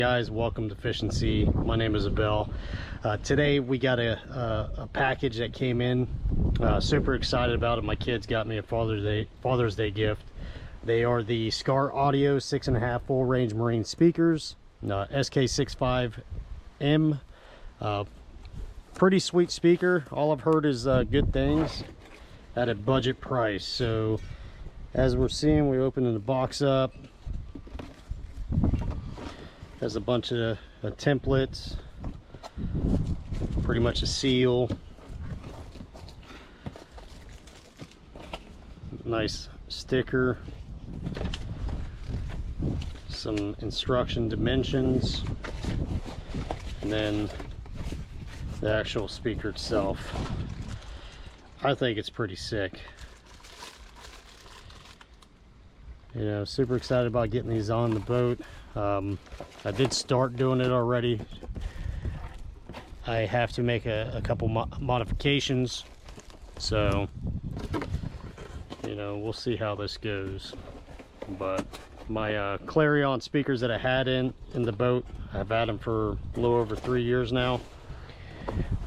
Guys, welcome to Fish and Sea. My name is Abel. Today we got a package that came in. Super excited about it. My kids got me a Father's Day gift. They are the Skar Audio 6.5 full range marine speakers, SK65M. Pretty sweet speaker. All I've heard is good things at a budget price. So as we're seeing, we opened the box up. Has a bunch of templates, pretty much a seal, nice sticker, some instruction dimensions, and then the actual speaker itself. I think it's pretty sick. You know, super excited about getting these on the boat. I did start doing it already. I have to make a couple modifications, so you know, we'll see how this goes. But my Clarion speakers that I had in the boat, I've had them for a little over 3 years now.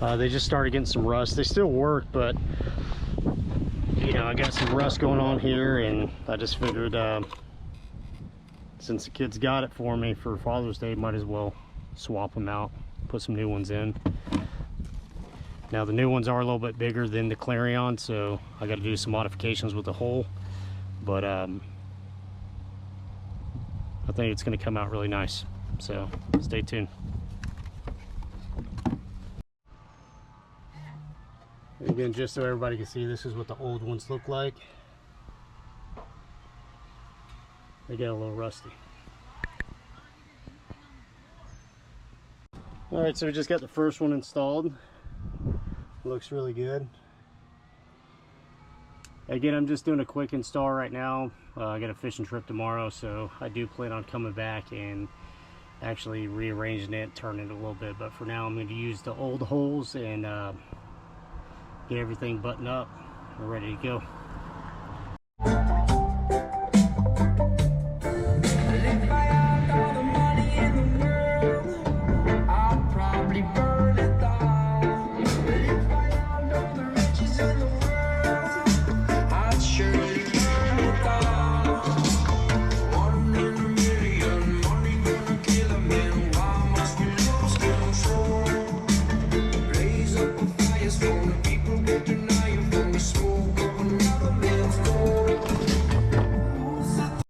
They just started getting some rust. They still work, but you know, I got some rust going on here, and I just figured since the kids got it for me for Father's Day, might as well swap them out, put some new ones in. Now the new ones are a little bit bigger than the Clarion, so I got to do some modifications with the hole, but I think it's going to come out really nice, so stay tuned. Again, just so everybody can see, this is what the old ones look like. They get a little rusty. Alright, so we just got the first one installed. Looks really good. Again, I'm just doing a quick install right now. I got a fishing trip tomorrow, so I do plan on coming back and actually rearranging it, turning it a little bit. But for now, I'm going to use the old holes and get everything buttoned up. We're ready to go.